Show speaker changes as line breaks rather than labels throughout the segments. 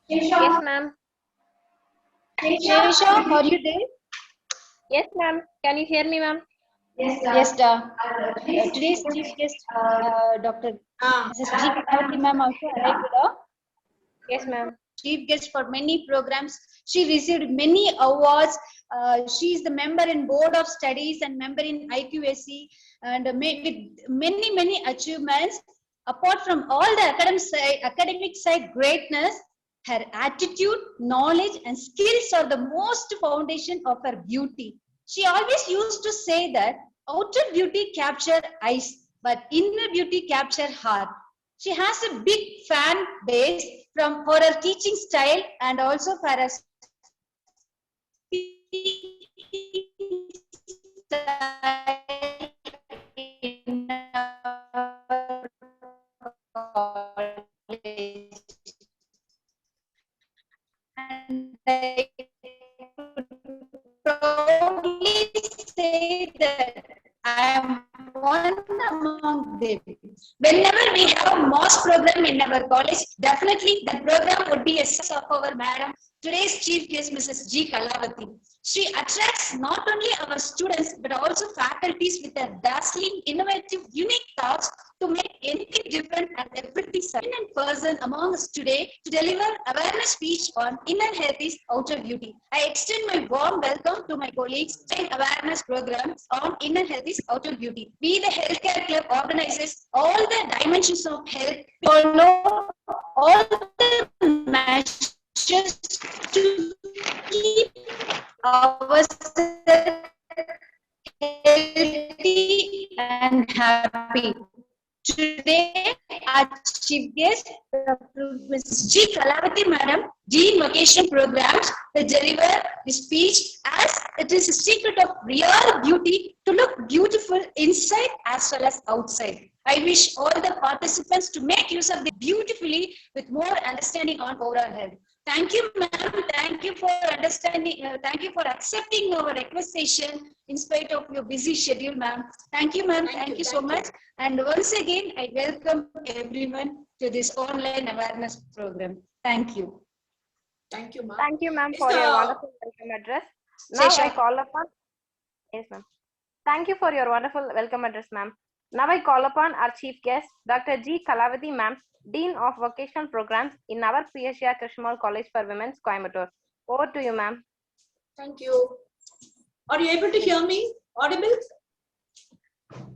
Yes, ma'am.
Shresha, are you there?
Yes, ma'am. Can you hear me, ma'am?
Yes, today's chief guest, Dr. Mrs. G. Kavati ma'am also arrived with us.
Yes, ma'am.
Chief guest for many programs. She received many awards. She is the member in Board of Studies and member in IQAC and with many achievements. Apart from all the academic side greatness, her attitude, knowledge and skills are the most foundation of her beauty. She always used to say that outer beauty capture eyes, but inner beauty capture heart. She has a big fan base for her teaching style and also for her speaking style in our college. And I could proudly say that I am one among them. Whenever we have a MOS program in our college, definitely the program would be a success of our madam. Today's chief guest, Mrs. G. Kalavati. She attracts not only our students but also faculties with her dazzling, innovative, unique thoughts to make anything different and everything in person among us today to deliver awareness speech on inner health is outer beauty. I extend my warm welcome to my colleagues in awareness programs on inner health is outer beauty. We, the Healthcare Club, organizes all the dimensions of health. We follow all the measures to keep ourselves healthy and happy. Today, our chief guest, Dr. Ms. G. Kalavati Madam, Dean Vocation Programs, will deliver the speech as it is a secret of real beauty to look beautiful inside as well as outside. I wish all the participants to make use of it beautifully with more understanding on overall health. Thank you, ma'am. Thank you for understanding. Thank you for accepting our requestation in spite of your busy schedule, ma'am. Thank you, ma'am. Thank you so much. And once again, I welcome everyone to this online awareness program. Thank you.
Thank you, ma'am.
Thank you, ma'am, for your wonderful welcome address. Now I call upon. Yes, ma'am. Thank you for your wonderful welcome address, ma'am. Now I call upon our chief guest, Dr. G. Kalavati, ma'am, Dean of Vocational Programs in our PSR Krishnamal College for Women's, Coimbatore. Over to you, ma'am.
Thank you. Are you able to hear me? Audible?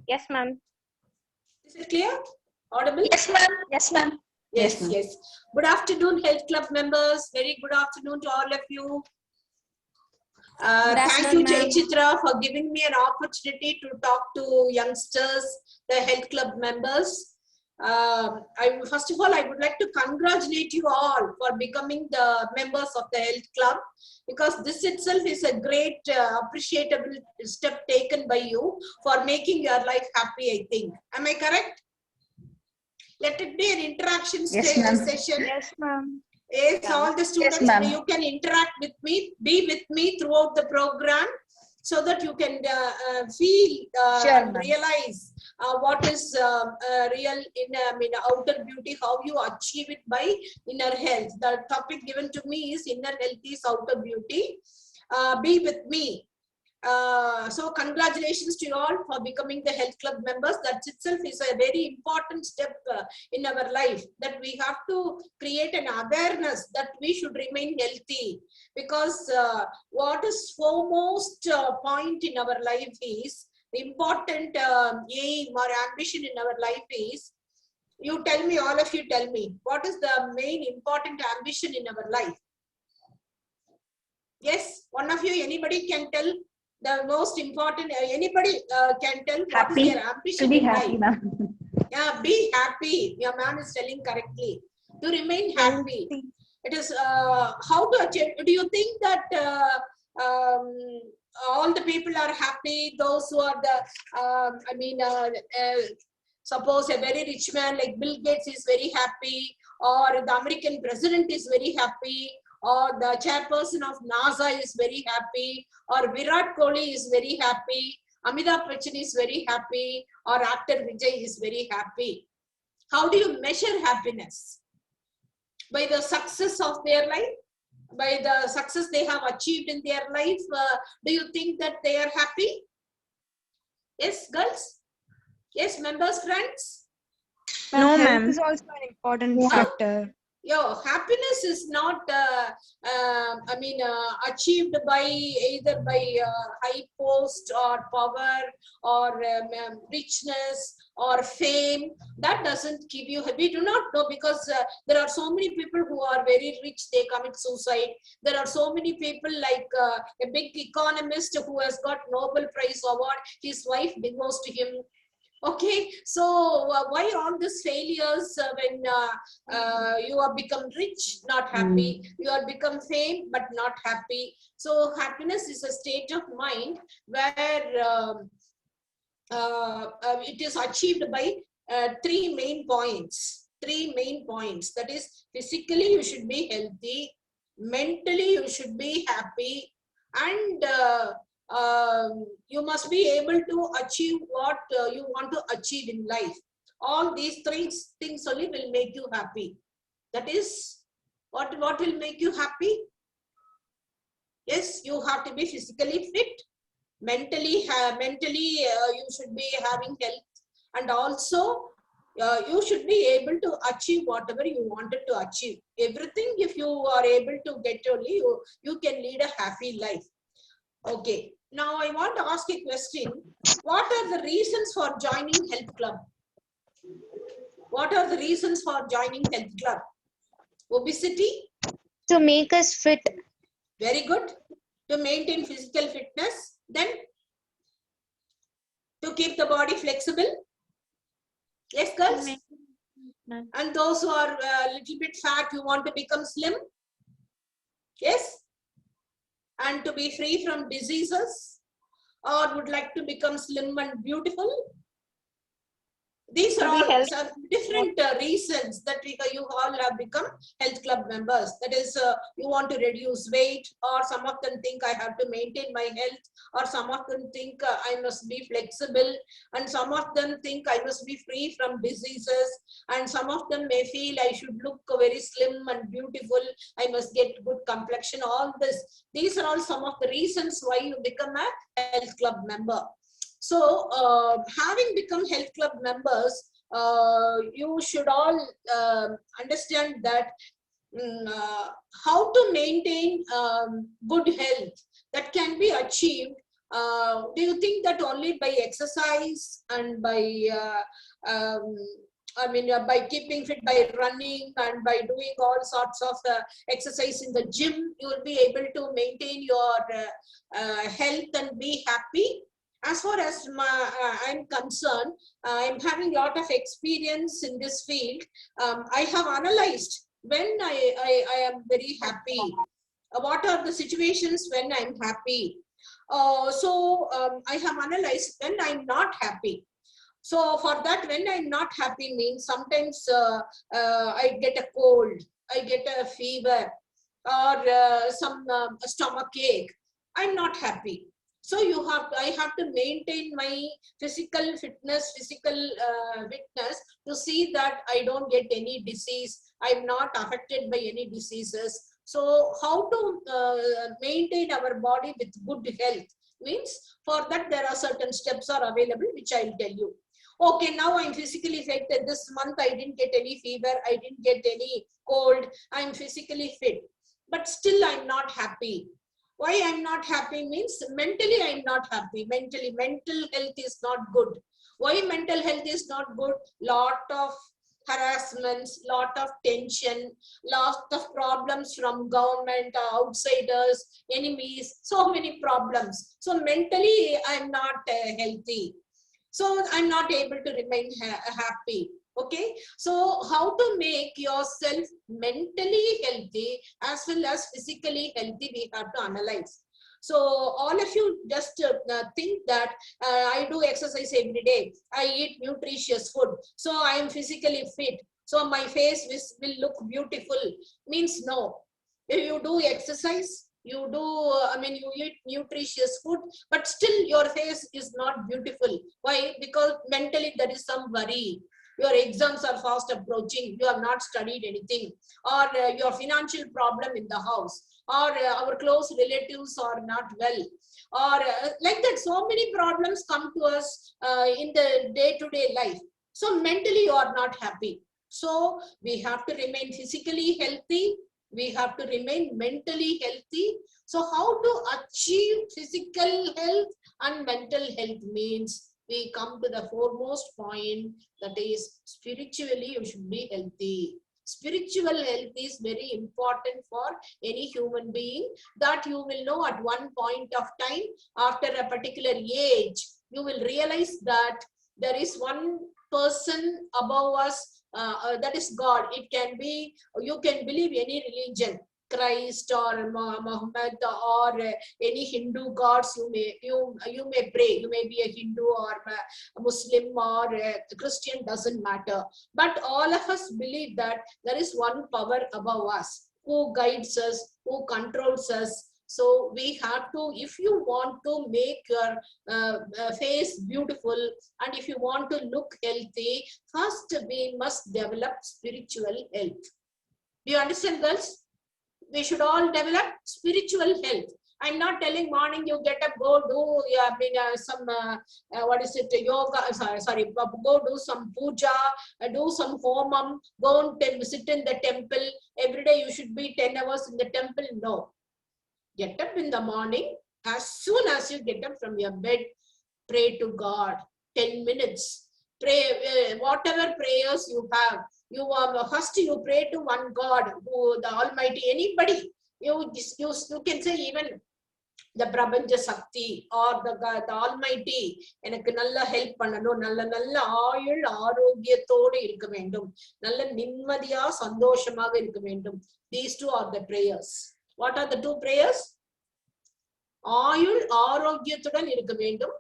Yes, ma'am.
Is it clear? Audible?
Yes, ma'am. Yes, ma'am.
Yes, yes. Good afternoon, Health Club members. Very good afternoon to all of you. Thank you, Jai Chitra, for giving me an opportunity to talk to youngsters, the Health Club members. First of all, I would like to congratulate you all for becoming the members of the Health Club, because this itself is a great appreciable step taken by you for making your life happy, I think. Am I correct? Let it be an interaction session.
Yes, ma'am.
Yes, all the students, you can interact with me, be with me throughout the program, so that you can feel and realize what is real in outer beauty, how you achieve it by inner health. The topic given to me is inner health is outer beauty. Be with me. So congratulations to you all for becoming the Health Club members. That itself is a very important step in our life, that we have to create an awareness that we should remain healthy, because what is foremost point in our life is, the important aim or ambition in our life is, you tell me, all of you tell me, what is the main important ambition in our life? Yes, one of you, anybody can tell the most important, anybody can tell what is their ambition in life. Yeah, be happy. Your ma'am is telling correctly. To remain happy. It is how to achieve. Do you think that all the people are happy? Those who are the, suppose a very rich man like Bill Gates is very happy, or the American president is very happy, or the chairperson of NASA is very happy, or Virat Kohli is very happy, Amitabh Bachchan is very happy, or actor Vijay is very happy. How do you measure happiness? By the success of their life, by the success they have achieved in their life. Do you think that they are happy? Yes, girls? Yes, members, friends?
No, ma'am. Health is also an important factor.
Happiness is not achieved by either by high post or power or richness or fame. That doesn't give you, we do not know, because there are so many people who are very rich, they commit suicide. There are so many people like a big economist who has got Nobel Prize award, his wife divorced him. Okay, so why all these failures when you have become rich, not happy, you have become fame, but not happy. So happiness is a state of mind where it is achieved by three main points. That is, physically you should be healthy, mentally you should be happy, and you must be able to achieve what you want to achieve in life. All these three things only will make you happy. That is, what will make you happy? Yes, you have to be physically fit. Mentally, you should be having health, and also you should be able to achieve whatever you wanted to achieve. Everything, if you are able to get only, you can lead a happy life. Okay, now I want to ask a question. What are the reasons for joining health club? What are the reasons for joining health club? Obesity?
To make us fit.
Very good. To maintain physical fitness. Then to keep the body flexible. Yes, girls? And those who are a little bit fat, you want to become slim. Yes? And to be free from diseases, or would like to become slim and beautiful. These are all some different reasons that you all have become health club members. That is, you want to reduce weight, or some of them think I have to maintain my health, or some of them think I must be flexible, and some of them think I must be free from diseases, and some of them may feel I should look very slim and beautiful, I must get good complexion, all this. These are all some of the reasons why you become a health club member. So, having become health club members, you should all understand that how to maintain good health that can be achieved. Do you think that only by exercise and by by keeping fit, by running and by doing all sorts of exercise in the gym, you will be able to maintain your health and be happy? As far as I'm concerned, I'm having a lot of experience in this field. I have analyzed when I am very happy. What are the situations when I'm happy? I have analyzed when I'm not happy. So for that, when I'm not happy means sometimes I get a cold, I get a fever, or some stomach ache. I'm not happy. So I have to maintain my physical fitness, to see that I don't get any disease. I'm not affected by any diseases. So how to maintain our body with good health means, for that there are certain steps are available, which I'll tell you. Okay, now I'm physically fit. This month I didn't get any fever, I didn't get any cold, I'm physically fit. But still I'm not happy. Why I'm not happy means mentally I'm not happy. Mental health is not good. Why mental health is not good? Lot of harassments, lot of tension, lot of problems from government, outsiders, enemies, so many problems. So mentally I'm not healthy. So I'm not able to remain happy. Okay, so how to make yourself mentally healthy as well as physically healthy, we have to analyze. So all of you just think that I do exercise every day, I eat nutritious food, so I am physically fit, so my face will look beautiful. Means no. If you do exercise, you do, you eat nutritious food, but still your face is not beautiful. Why? Because mentally there is some worry. Your exams are fast approaching, you have not studied anything, or your financial problem in the house, or our close relatives are not well, or like that. So many problems come to us in the day-to-day life. So mentally you are not happy. So we have to remain physically healthy. We have to remain mentally healthy. So how to achieve physical health and mental health means we come to the foremost point, that is spiritually you should be healthy. Spiritual health is very important for any human being, that you will know at one point of time, after a particular age, you will realize that there is one person above us, that is God. It can be, you can believe any religion, Christ or Muhammad or any Hindu gods you may pray. You may be a Hindu or a Muslim or a Christian, doesn't matter. But all of us believe that there is one power above us who guides us, who controls us. So we have to, if you want to make your face beautiful and if you want to look healthy, first we must develop spiritual health. Do you understand, girls? We should all develop spiritual health. I'm not telling morning you get up, go do some what is it, yoga, sorry, go do some puja, do some homam, go and sit in the temple. Every day you should be 10 hours in the temple. No. Get up in the morning. As soon as you get up from your bed, pray to God. 10 minutes. Pray whatever prayers you have. You first you pray to one God, who the Almighty. Anybody you can say, even the Prabanja Sakti or the Almighty, எனக்கு நல்ல help பண்ணணும், நல்ல ஆயுள் ஆரோக்கியத்தோடு இருக்க வேண்டும், நல்ல நிம்மதியா சந்தோஷமாக இருக்க வேண்டும். These two are the prayers. What are the two prayers? ஆயுள் ஆரோக்கியத்துடன் இருக்க வேண்டும்,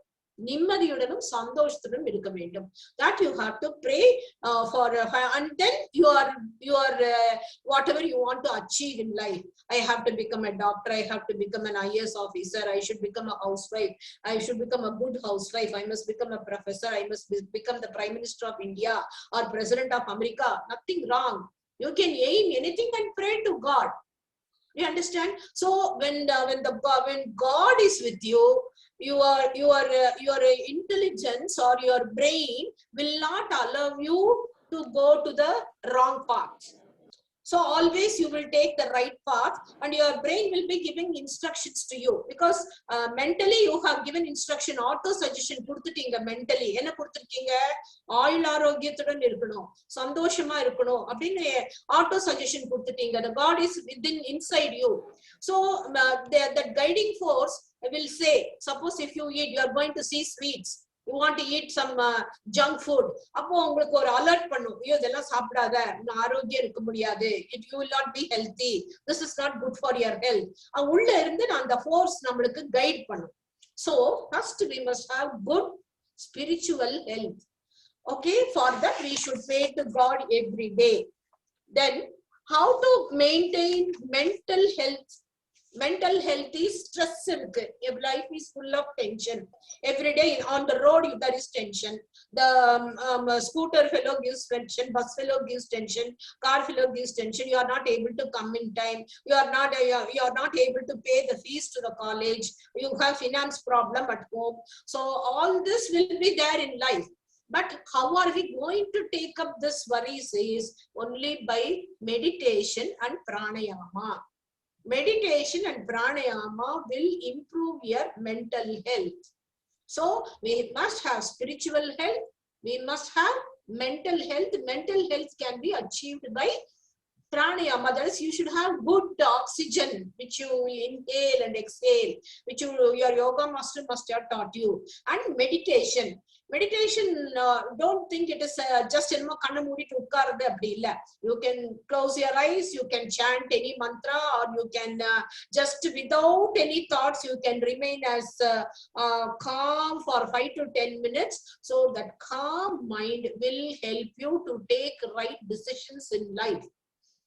நிம்மதியுடனும் சந்தோஷத்துடனும் இருக்க வேண்டும். That you have to pray for, and then you are whatever you want to achieve in life. I have to become a doctor, I have to become an IAS officer, I should become a housewife, I should become a good housewife, I must become a professor, I must become the Prime Minister of India or President of America. Nothing wrong. You can aim anything and pray to God. You understand? So when God is with you, your intelligence or your brain will not allow you to go to the wrong path. So always you will take the right path, and your brain will be giving instructions to you, because mentally you have given instruction, auto suggestion கொடுத்துட்டீங்க. mentally என்ன கொடுத்துருக்கீங்க? ஆயுள் ஆரோக்கியத்துடன் இருக்கணும், சந்தோஷமா இருக்கணும் அப்படின்னு auto suggestion கொடுத்துட்டீங்க. The God is within inside you. So that guiding force will say, suppose if you are going to see sweets, you want to eat some junk food, அப்போ உங்களுக்கு ஒரு alert பண்ணும், ஐயோ இதெல்லாம் சாப்பிடாத, ஆரோக்கியம் இருக்க முடியாது, you will not be healthy, this is not good for your health. உள்ள இருந்து அந்த force நம்மளுக்கு guide பண்ணும். So first we must have good spiritual health. Okay, for that we should pray to God every day. Then how to maintain mental health? Mental health is stress. Life is full of tension. Every day on the road there is tension. The scooter fellow gives tension, bus fellow gives tension, car fellow gives tension. You are not able to come in time, you are not able to pay the fees to the college, you have finance problem at home. So all this will be there in life. But how are we going to take up this worries? Is only by meditation and pranayama. Meditation and pranayama will improve your mental health. So we must have spiritual health, we must have mental health. Mental health can be achieved by pranayama, that is, you should have good oxygen, which you inhale and exhale, which your yoga master must have taught you. And meditation. Meditation, don't think it is just you can close your eyes, you can chant any mantra, or you can just without any thoughts, you can remain as calm for 5 to 10 minutes. So that calm mind will help you to take right decisions in life.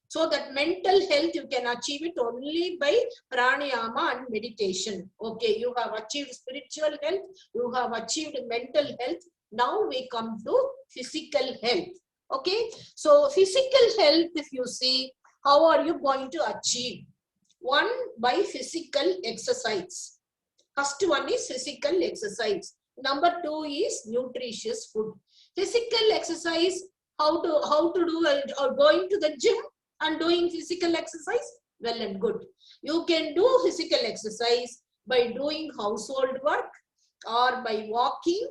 So that mental health, you can achieve it only by pranayama and meditation. Okay, you have achieved spiritual health, you have achieved mental health. Now we come to physical health. Okay, so physical health, if you see, how are you going to achieve? One, by physical exercise. First one is physical exercise. Number two is nutritious food. Physical exercise, how to do, or going to the gym and doing physical exercise, well and good. You can do physical exercise by doing household work, or by walking,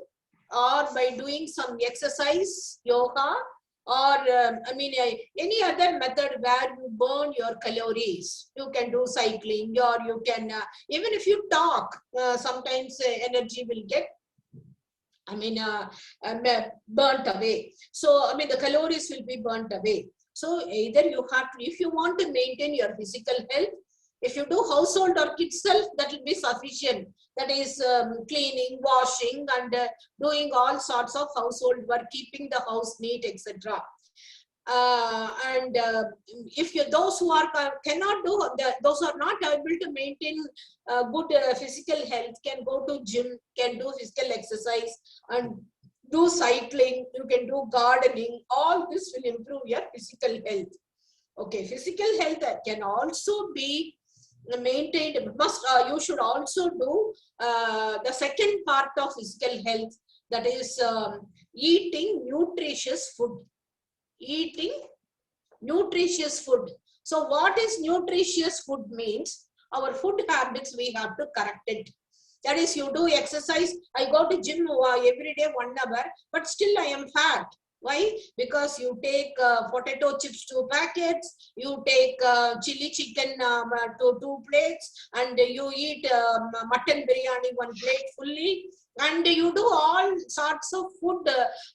or by doing some exercise, yoga, or any other method where you burn your calories. You can do cycling, or you can, even if you talk, sometimes energy will get burnt away. So, the calories will be burnt away. So either you have to, if you want to maintain your physical health, if you do household work itself, that will be sufficient. That is cleaning, washing, and doing all sorts of household work, keeping the house neat, etc. If you, those who are cannot do, those who are not able to maintain good physical health, can go to gym, can do physical exercise, and do cycling, you can do gardening. All this will improve your physical health. Okay, physical health can also be maintained. You should also do the second part of physical health, that is eating nutritious food. Eating nutritious food. So what is nutritious food means? Our food habits, we have to correct it. That is, you do exercise. I go to gym every day 1 hour, but still I am fat. Why? Because you take potato chips 2 packets, you take chili chicken 2 plates, and you eat mutton biryani 1 plate fully, and you do all sorts of food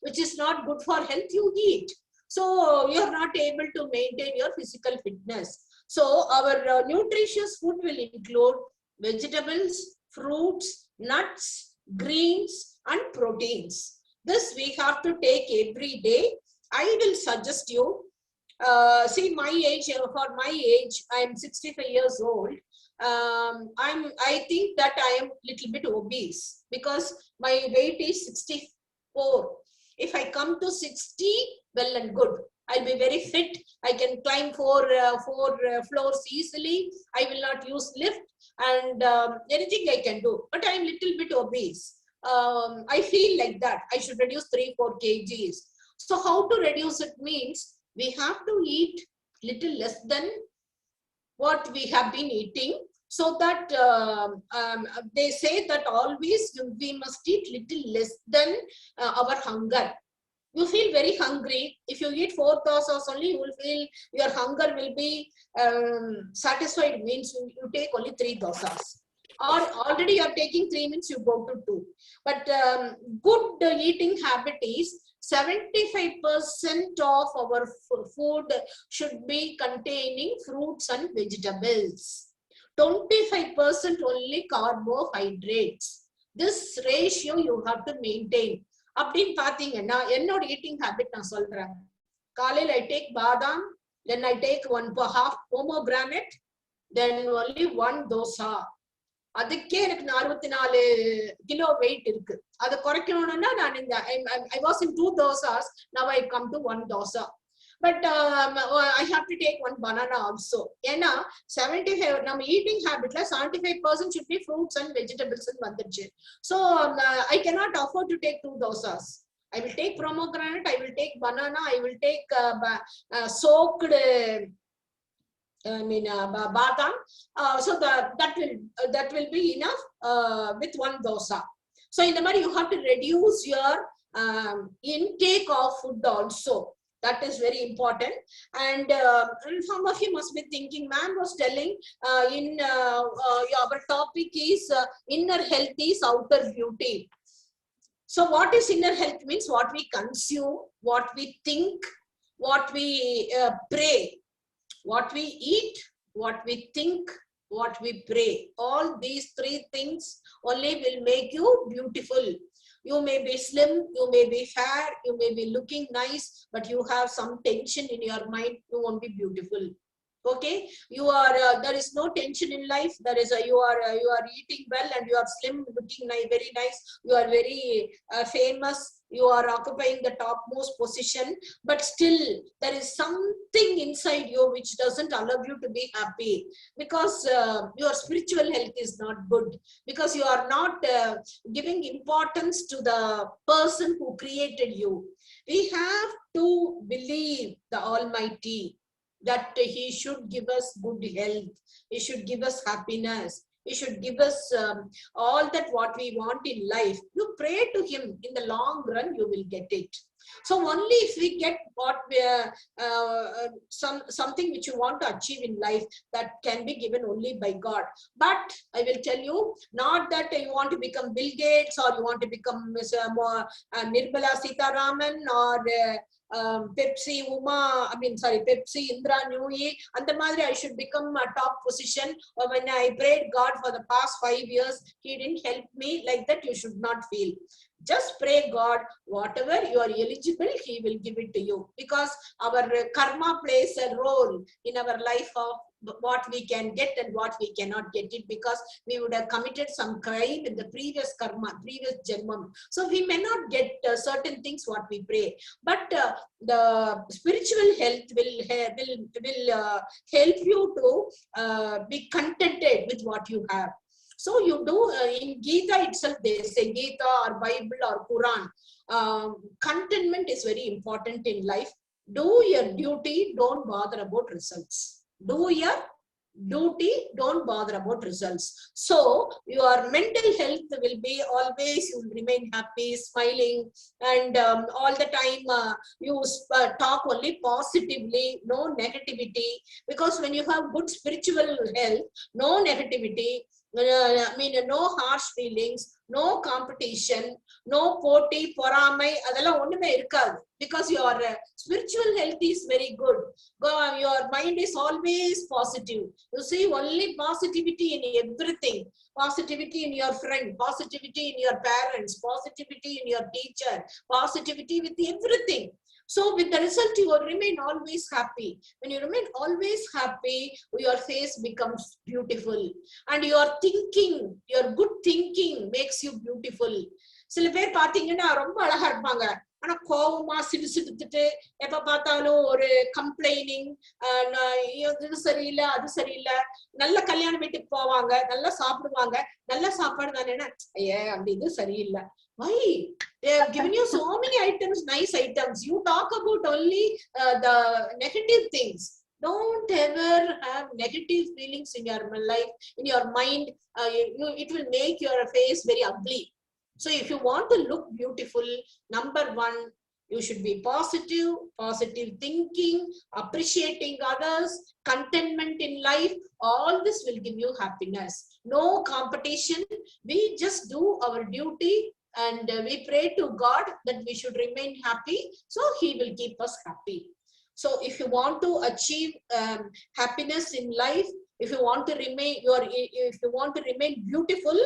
which is not good for health, you eat. So you are not able to maintain your physical fitness. So our nutritious food will include vegetables, fruits, nuts, greens, and proteins. This we have to take every day. I will suggest you, see my age, for my age, I am 65 years old. I think that I am little bit obese because my weight is 64. If I come to 60, well and good. I'll be very fit. I can climb four floors easily. I will not use lift, and anything I can do. But I'm little bit obese. I feel like that I should reduce 3-4 kgs. So how to reduce it means we have to eat little less than what we have been eating, so that they say that always we must eat little less than our hunger. You feel very hungry. If you eat 4 dosas only, you will feel your hunger will be satisfied, means you take only 3 dosas. Or already you are taking 3, means you go to 2. But good eating habit is 75% of our food should be containing fruits and vegetables. 25% only carbohydrates. This ratio you have to maintain. அப்படின்னு பாத்தீங்கன்னா என்னோட eating habit நான் சொல்றேன். காலையில் I take badam, then I take 1/2 pomegranate, then only 1 dosa. அதுக்கே எனக்கு 64 kilo weight இருக்கு. அதை குறைக்கணும்னா நான் இந்த I was in 2 dosas, now I come to 1 dosa. But I have to take 1 banana also. ஏன்னா 75 நம்ம eating ஹேபிட்ல 75% should be fruits and vegetables வந்துருச்சு. So I cannot afford to take 2 dosas. I will take pomegranate, I will take banana, I will take soaked badam. So that will be enough with 1 dosa. So in the matter you have to reduce your intake of food also. That is very important. And some of you must be thinking, ma'am was telling our topic is inner health is outer beauty. So what is inner health means what we consume, what we think, what we pray, what we eat, what we think, what we pray. All these three things only will make you beautiful. You may be slim, you may be fair, you may be looking nice, but you have some tension in your mind, you won't be beautiful. Okay, you are there is no tension in life. There is you are eating well and you are slim, looking nice, very nice. You are very famous. You are occupying the topmost position, but still there is something inside you which doesn't allow you to be happy, because your spiritual health is not good, because you are not giving importance to the person who created you. We have to believe the Almighty, that he should give us good health, he should give us happiness, he should give us all that what we want in life. You pray to him, in the long run you will get it. So only if we get what something which you want to achieve in life, that can be given only by God. But I will tell you, not that you want to become Bill Gates, or you want to become Nirmala Sitharaman, or Pepsi Indra Nooyi, and the Madre, I should become a top position. Or when I prayed God for the past 5 years, he didn't help me. Like that, you should not feel. Just pray God, whatever you are eligible, he will give it to you. Because our karma plays a role in our life of what we can get and what we cannot get it, because we would have committed some crime in the previous karma, previous janmam. So we may not get certain things what we pray. But the spiritual health will help you to be contented with what you have. So you do in Gita itself, they say, Gita or Bible or Quran, contentment is very important in life. Do your duty, don't bother about results. Do your duty, don't bother about results. So your mental health will be always, you will remain happy, smiling, and all the time you talk only positively, no negativity. Because when you have good spiritual health, no negativity, no harsh feelings, no competition, no poti, poramai, adala onnume irukadu. Because your spiritual health is very good. Your mind is always positive. You see only positivity in everything. Positivity in your friend, positivity in your parents, positivity in your teacher, positivity with everything. So with the result, you will remain always happy. When you remain always happy, your face becomes beautiful. And your thinking, your good thinking makes you beautiful. சில பேர் பாத்தீங்கன்னா ரொம்ப அழகா இருப்பாங்க, ஆனா கோவமா சிடுசிடுத்துட்டு எப்ப பார்த்தாலும் ஒரு கம்ப்ளைனிங், இது சரியில்லை அது சரியில்லை. நல்ல கல்யாண வீட்டுக்கு போவாங்க, நல்லா சாப்பிடுவாங்க, நல்ல சாப்பாடு தானே, ஐயா அப்படி இது சரியில்லை. Why? They have given you so many items, nice items. You talk about only the negative things. Don't ever have negative feelings in your life, in your mind. It will make your face very ugly. So if you want to look beautiful, number one, you should be positive, positive thinking, appreciating others, contentment in life. All this will give you happiness. No competition. We just do our duty. And we pray to God that we should remain happy, so he will keep us happy. So if you want to achieve happiness in life, if you want to remain beautiful,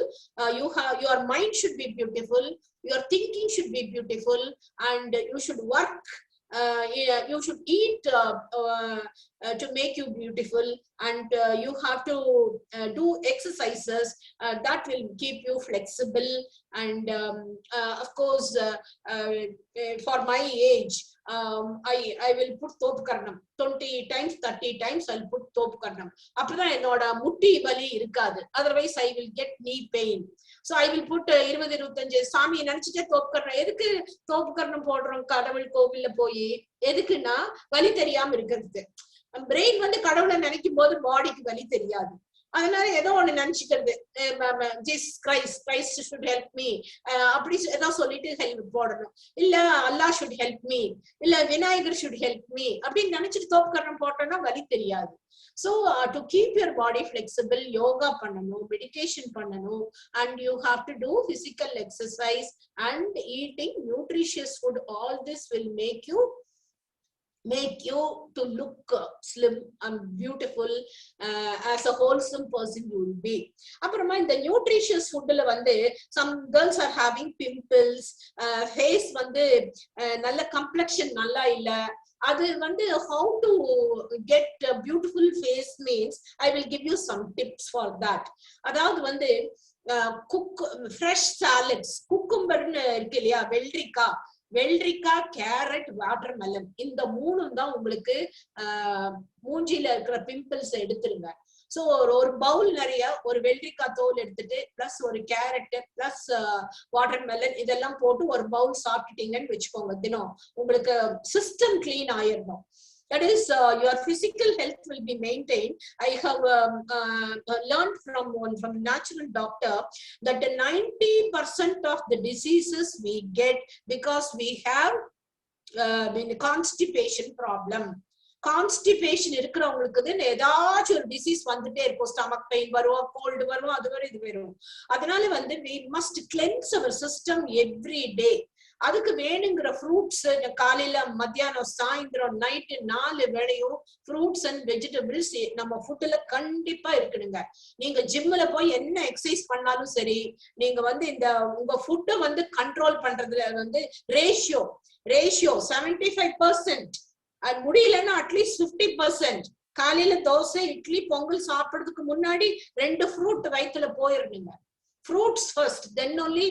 your mind should be beautiful, your thinking should be beautiful, and you should work. You should eat to make you beautiful, and you have to do exercises that will keep you flexible. And of course, for my age, I will put Topkarnam 20 times, 30 times. I'll put Topkarnam. After that, enoda mutti vali irukadu. Otherwise, I will get knee pain. So I will put 20-25 சாமி நினைச்சிட்டே தோப்புக்கரணம். எதுக்கு தோப்புக்கரணம் போடுறோம் கடவுள் கோவில்ல போய்? எதுக்குன்னா வலி தெரியாம இருக்கிறது. பிரெயின் வந்து கடவுளை நினைக்கும் போது பாடிக்கு வலி தெரியாது. அதனால ஏதோ ஒண்ணு நினைச்சுக்கிறது, Jesus Christ should help me அப்படி ஏதோ சொல்லிட்டு ஹெல்ப் போடணும். இல்ல அல்லாஹ் should help me, இல்ல விநாயகர் should help me அப்படின்னு நினைச்சிட்டு தோப்புக்கரணம் போட்டோம்னா வலி தெரியாது. So to keep your body flexible, yoga பண்ணணும், meditation பண்ணணும், and you have to do physical exercise and eating nutritious food. All this will make you to look slim and beautiful, as a wholesome person you will be. அப்புறமா இந்த nutritious ஃபுட்ல வந்து some girls are having pimples, face வந்து நல்ல complexion நல்லா இல்ல. அது வந்து how to get a beautiful face means I will give you some tips for that. அதாவது வந்து fresh salads, குக்கும்பர்னு இருக்கு இல்லையா, வெள்ளரிக்காய், கேரட், வாட்டர்மெலன், இந்த மூணும் தான் உங்களுக்கு மூஞ்சில இருக்கிற பிம்பிள்ஸ் எடுத்துருங்க. சோ ஒரு பவுல் நிறைய ஒரு வெள்ளரிக்காய் தோல் எடுத்துட்டு பிளஸ் ஒரு கேரட் பிளஸ் வாட்டர்மெலன் இதெல்லாம் போட்டு ஒரு பவுல் சாப்பிட்டுட்டீங்கன்னு வச்சுக்கோங்க. தினம் உங்களுக்கு சிஸ்டம் கிளீன் ஆயிடணும். That is, your physical health will be maintained. I have learned from natural doctor that 90% of the diseases we get because we have constipation problem. Constipation இருக்கிறவங்களுக்கு ஏதாச்சும் ஒரு டிசீஸ் வந்துட்டே இருக்கும். ஸ்டமக் பெயின் வரும், gold வரும், அது வரும், இது வரும். அதனால வந்து we must cleanse our system every day. அதுக்கு வேணுங்கிற ஃப்ரூட்ஸ் காலையில, மத்தியானம், சாயந்தரம், நைட்டு 4 வேளையும் ஃப்ரூட்ஸ் அண்ட் வெஜிடபிள்ஸ் நம்ம ஃபுட்ல கண்டிப்பா இருக்கணுங்க. நீங்க ஜிம்ல போய் என்ன எக்ஸசைஸ் பண்ணாலும் சரி, நீங்க வந்து இந்த உங்க ஃபுட்டை வந்து கண்ட்ரோல் பண்றதுல வந்து ரேஷியோ 75%, அது முடியலன்னா அட்லீஸ்ட் 50%. காலையில தோசை, இட்லி, பொங்கல் சாப்பிடுறதுக்கு முன்னாடி 2 ஃப்ரூட் வயிற்றுல போயிருந்துங்க. Fruits first, then only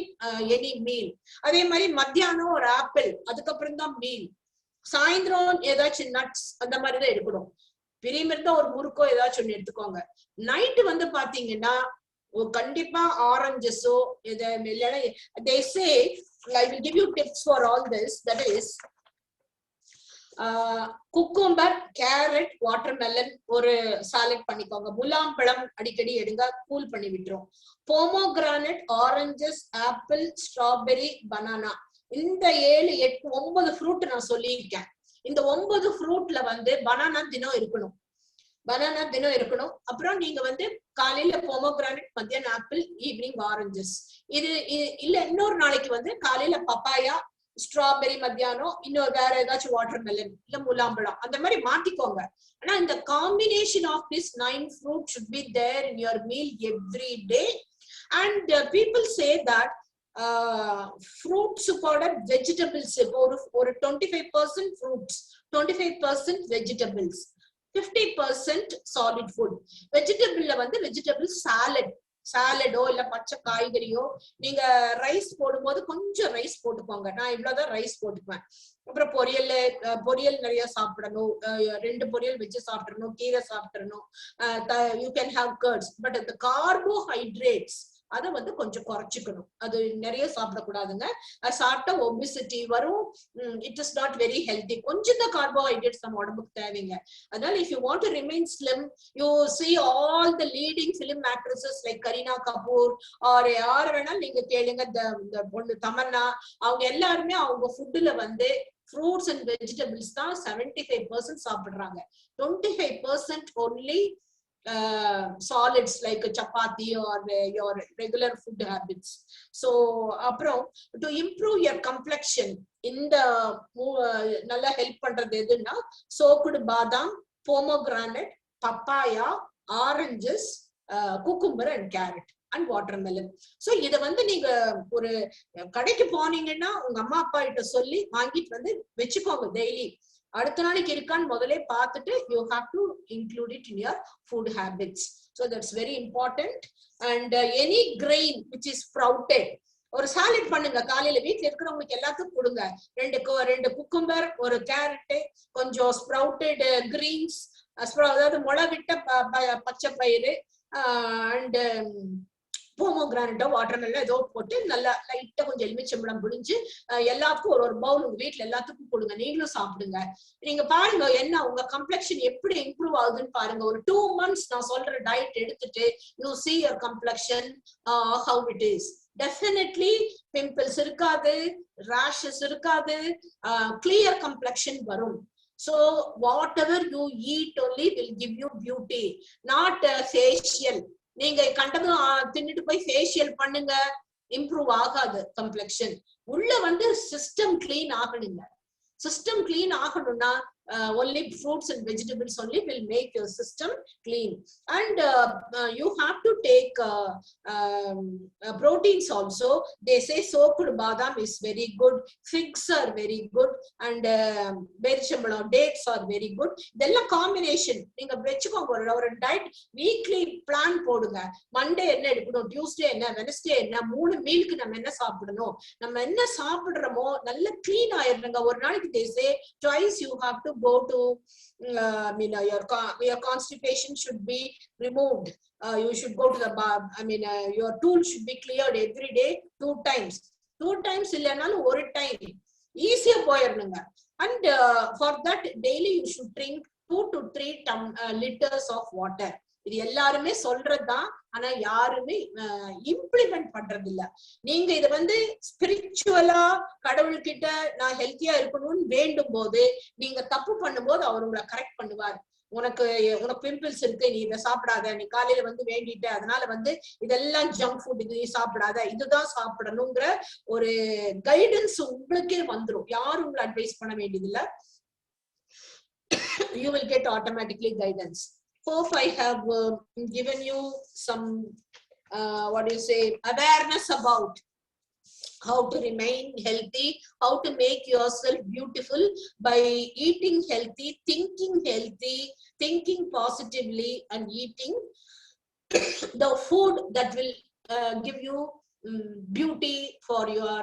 any meal. அதே மாதிரி மத்தியானம் ஒரு ஆப்பிள், அதுக்கப்புறம் தான் மீல். சாயந்தரம் ஏதாச்சும் நட்ஸ் அந்த மாதிரிதான் எடுக்கணும். பிரியம் இருந்தா ஒரு முறுக்கோ ஏதாச்சும் ஒண்ணு எடுத்துக்கோங்க. நைட்டு வந்து பாத்தீங்கன்னா கண்டிப்பா ஆரஞ்சஸோ இல்லைன்னா they say, I will give you tips for all this. That is cucumber, carrot, watermelon ஒரு சாலட் பண்ணிக்கோங்க. முலாம்பழம் அடிக்கடி எடுங்க, கூல் பண்ணி விட்டுரும். Pomegranate, oranges, apple, strawberry, banana, இந்த 7, 8, 9 ஃப்ரூட் நான் சொல்லியிருக்கேன். இந்த 9 ஃப்ரூட்ல வந்து பனானா தினம் இருக்கணும். அப்புறம் நீங்க வந்து காலையில போமோகிரானட், மத்தியானம் ஆப்பிள், ஈவினிங் ஆரஞ்சஸ். இது இல்ல இன்னொரு நாளைக்கு வந்து காலையில பப்பாயா, ஸ்ட்ராபெரி, மத்தியானம் இன்னொரு வேற ஏதாச்சும் வாட்டர்மெலன் இல்ல முலாம்பழம், அந்த மாதிரி மாத்திக்கோங்க. ஆனா இந்த combination of this 9 fruit should be there in your meal every day. And people say that fruits கூட vegetables ஒரு 25% fruits, 25% vegetables, 50% solid food. வெஜிடபிள்ல வந்து வெஜிடபிள் சாலடோ இல்ல பச்சை காய்கறியோ, நீங்க ரைஸ் போடும்போது கொஞ்சம் ரைஸ் போட்டுக்கோங்க. நான் இவ்வளவுதான் ரைஸ் போட்டுக்குவேன். அப்புறம் பொரியல் நிறைய சாப்பிடணும், 2 பொரியல் வச்சு சாப்பிடணும், கீரை சாப்பிடணும். யூ கேன் ஹாவ் கர்ட்ஸ், பட் அந்த கார்போஹைட்ரேட்ஸ் அதை வந்து கொஞ்சம் குறைச்சிக்கணும். அது நிறைய சாப்பிடக்கூடாதுங்க. அது சாப்பிட்டா ஒபிசிட்டி வரும். It is not very healthy. கொஞ்சம் தான் கார்போஹைட்ரேட்ஸ் நம்ம உடம்புக்கு தேவைங்க. அதனால if you want to remain slim, you see all the leading film actresses like Kareena Kapoor or யார் வேணாலும் நீங்க கேளுங்க, இந்த பொண்ணு தமன்னா, அவங்க எல்லாருமே அவங்க ஃபுட்ல வந்து ஃப்ரூட்ஸ் அண்ட் வெஜிடபிள்ஸ் தான் 75% சாப்பிடுறாங்க. 25% only solids like chapati or your regular food habits. So aprom to improve your complexion, இந்த நல்லா ஹெல்ப் பண்றது எதுன்னா soaked பாதாம், pomegranate, papaya, oranges, cucumber and carrot and watermelon. So இத வந்து நீங்க ஒரு கடைக்கு போனீங்கன்னா உங்க அம்மா அப்பா கிட்ட சொல்லி வாங்கிட்டு வந்து வெச்சுக்கோங்க. டெய்லி அடுத்த நாளைக்கு இருக்கான்னு முதல்ல பார்த்துட்டு you have to include it in your food habits. So that's very important. And any grain which is sprouted, ஒரு சாலட் பண்ணுங்க. காலையில வீட்டுல இருக்கிறவங்களுக்கு எல்லாத்துக்கும் கொடுங்க. 2 குக்கும்பர், ஒரு கேரட், கொஞ்சம் ஸ்ப்ரவுட்டட் கிரீன்ஸ், அதாவது முளை விட்ட பச்சை பயிறு, அண்ட் போமோகிரானட்டோ வாட்டர்மெலன் ஏதோ போட்டு நல்லா லைட்டா கொஞ்சம் எலுமிச்சம்பழம் புழிஞ்சு எல்லாத்துக்கும் ஒரு பவுல் உங்க வீட்டுல எல்லாத்துக்கும் கொடுங்க, நீங்களும் சாப்பிடுங்க. நீங்க பாருங்க என்ன உங்க கம்ப்ளெக்ஷன் எப்படி இம்ப்ரூவ் ஆகுதுன்னு பாருங்க. ஒரு 2 months நான் சொல்ற டயட் எடுத்துட்டு you see your complexion how it is. Definitely pimples இருக்காது, rashes இருக்காது, clear complexion வரும். So whatever you eat only will give you beauty, not facial. நீங்க கண்டதும் தின்னுட்டு போய் ஃபேஷியல் பண்ணுங்க, இம்ப்ரூவ் ஆகாது கம்ப்ளெக்ஷன். உள்ள வந்து சிஸ்டம் கிளீன் ஆகணுங்க. சிஸ்டம் கிளீன் ஆகணும்னா only fruits and vegetables only will make your system clean. And you have to take proteins also. They say soaked badam is very good, figs are very good, and vegetable dates are very good. Idella combination neenga vechukonga. Or diet weekly plan podunga. Monday enna edukano, Tuesday enna, Wednesday enna, 3 mealku nam enna saapidano, nam enna saapidramo nalla clean aayirunga. Or nalikku they say twice you have to go to your constipation should be removed. You should go to the your tool should be cleared every day 2 times. 2 times illanalum one time easy poirunga. And for that daily you should drink 2 to 3 liters of water. இது எல்லாருமே சொல்றதுதான், ஆனா யாருமே implement பண்றது இல்ல. நீங்க இத வந்து ஸ்பிரிச்சுவலா கடவுள்கிட்ட நான் ஹெல்த்தியா இருக்கணும்னு வேண்டும் போது நீங்க தப்பு பண்ணும்போது அவர் உங்களை கரெக்ட் பண்ணுவார். உனக்கு பிம்பிள்ஸ் இருக்கு, நீ இதை சாப்பிடாத, நீ காலையில வந்து வேண்டிட்ட, அதனால வந்து இதெல்லாம் ஜங்க் ஃபுட், இது நீ சாப்பிடாத, இதுதான் சாப்பிடணுங்கிற ஒரு கைடன்ஸ் உங்களுக்கே வந்துடும். யாரும் உங்களை அட்வைஸ் பண்ண வேண்டியது இல்ல. You will get automatically guidance. Hope I have given you some awareness about how to remain healthy, how to make yourself beautiful by eating healthy, thinking positively, and eating the food that will give you beauty for your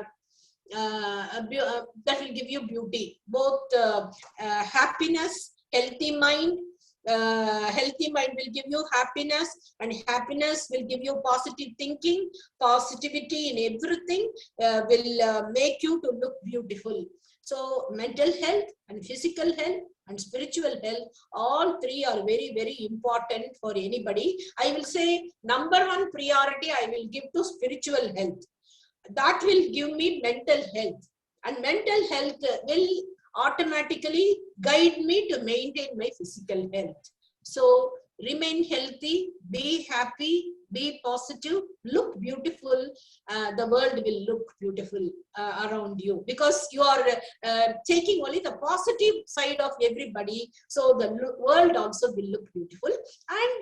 that will give you beauty, both happiness, healthy mind. Healthy mind will give you happiness, and happiness will give you positive thinking. Positivity in everything will make you to look beautiful. So mental health and physical health and spiritual health, all three are very, very important for anybody. I will say number 1 priority I will give to spiritual health. That will give me mental health, and mental health will automatically guide me to maintain my physical health. So remain healthy, be happy, be positive, look beautiful. The world will look beautiful around you, because you are taking only the positive side of everybody. So the world also will look beautiful. And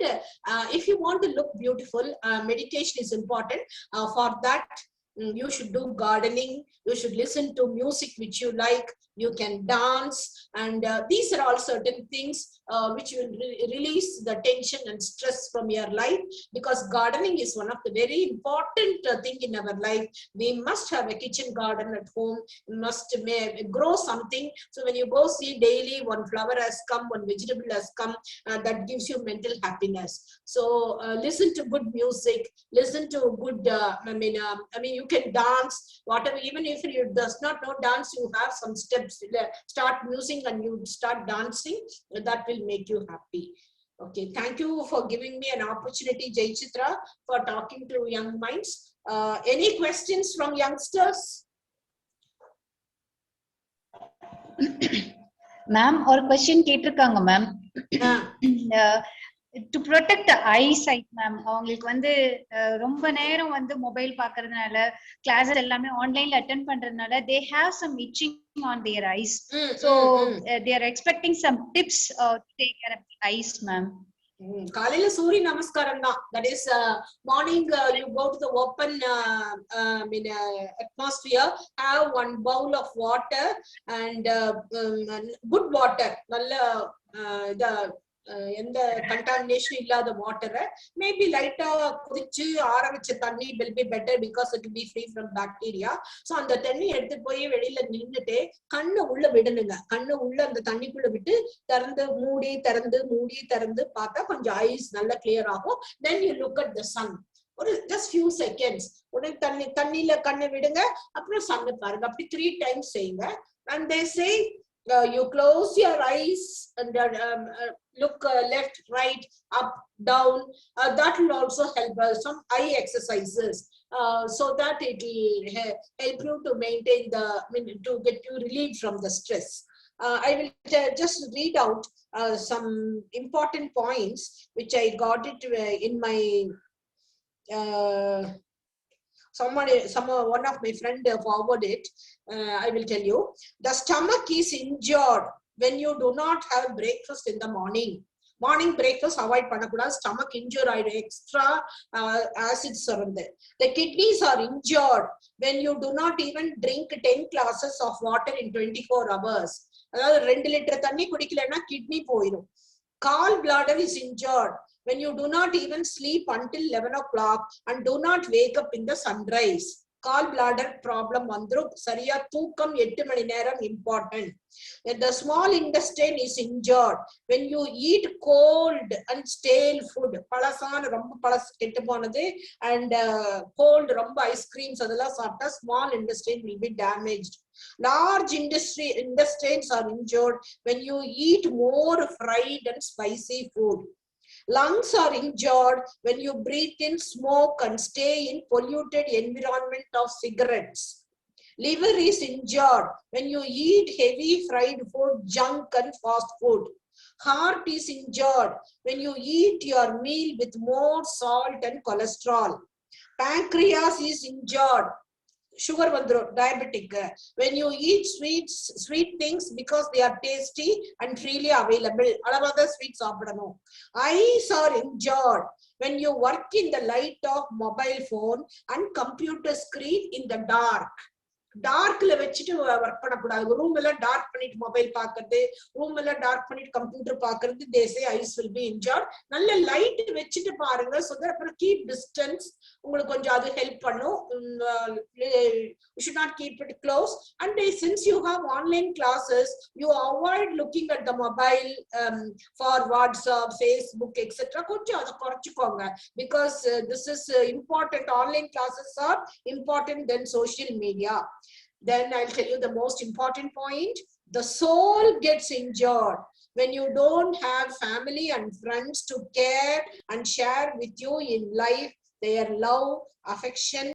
if you want to look beautiful, meditation is important. For that you should do gardening, you should listen to music which you like, you can dance, and these are all certain things which will release the tension and stress from your life, because gardening is one of the very important thing in our life. We must have a kitchen garden at home, we must grow something. So when you go see daily one flower has come, one vegetable has come, that gives you mental happiness. So listen to good music, listen to good you can dance, whatever. Even if you does not know dance, you have some steps, start musing and you start dancing, that will make you happy. Okay, thank you for giving me an opportunity, Jai Chitra, for talking to young minds. Any questions from youngsters?
Ma'am, or question கேட்டிருக்காங்க ma'am. To protect the eyesight, ma'am, அவங்களுக்கு வந்து ரொம்ப நேரம் வந்து mobile பார்க்கறதுனால, class எல்லாமே ஆன்லைன்ல attend பண்றதுனால they have some itching on their eyes. So they are expecting some tips to take care of the eyes, ma'am.
காலையில சூரிய நமஸ்காரம் தான். That is morning you go to the open atmosphere, have one bowl of water and good water, நல்ல எந்த contamination இல்லாத வாட்டரை maybe லைட்டா குடிச்சு ஆற வச்ச தண்ணி will be better, because it will be free from bacteria. So அந்த தண்ணி எடுத்து போய் வெளியில நின்னுட்டு கண்ணை உள்ள விடணுங்க. கண்ணை உள்ள அந்த தண்ணிக்குள்ள விட்டு திறந்து மூடி திறந்து பார்த்தா கொஞ்சம் ஐஸ் நல்லா கிளியர் ஆகும். Then you look at the sun. just few seconds. தண்ணில கண்ணை விடுங்க, அப்புறம் சன் பாருங்க. அப்படி 3 times செய்யுங்க. And they say you close your eyes and look left, right, up, down. That will also help some eye exercises, so that it will help you to maintain to get you relieved from the stress. I will just read out some important points which I got it in my one of my friend forwarded it. I will tell you. The stomach is injured when you do not have breakfast in the morning. Morning breakfast avoid பண்ணக்கூடாது. Stomach injured ஆயிடும். Extra acids வந்து. The kidneys are injured when you do not even drink 10 glasses of water in 24 hours. அதாவது 2 litre தண்ணி குடிக்கலன்னா kidney போயிடும். Gallbladder is injured when you do not even sleep until 11 o'clock and do not wake up in the sunrise. Gallbladder problem vandrum. Sariya தூக்கம் 8 மணி நேரம் important. The small intestine is injured when you eat cold and stale food. பழசான ரொம்ப பழசு கெட்டு போனது and cold ரொம்ப ice creams அதெல்லாம் சாப்பிட்டா small intestine will be damaged. Large intestines are injured when you eat more fried and spicy food. Lungs are injured when you breathe in smoke and stay in polluted environment of cigarettes. Liver is injured when you eat heavy fried food, junk and fast food. Heart is injured when you eat your meal with more salt and cholesterol. Pancreas is injured. Sugar vandrum, diabetic. When you eat sweet things because they are tasty and freely available. Alavada sweets சாப்பிடணும். Eyes are injured when you work in the light of mobile phone and computer screen in the dark. டார்க்ல வச்சுட்டு work பண்ணக்கூடாது. Room எல்லாம் dark பண்ணிட்டு mobile பாக்குறது, room எல்லாம் dark பண்ணிட்டு computer பாக்குறது, they say eyes will be injured. நல்ல light வச்சுட்டு பாருங்க. so that அப்புறம் keep distance. உங்களுக்கு கொஞ்சம் அது ஹெல்ப் பண்ணும். You should not keep it close. And since you have online classes, you avoid looking at the mobile for WhatsApp, Facebook, etc. கொஞ்சம் அதை குறைச்சுக்கோங்க. because this is important. Online classes are important than social media. Then I'll tell you the most important point. The soul gets injured when you don't have family and friends to care and share with you in life their love, affection,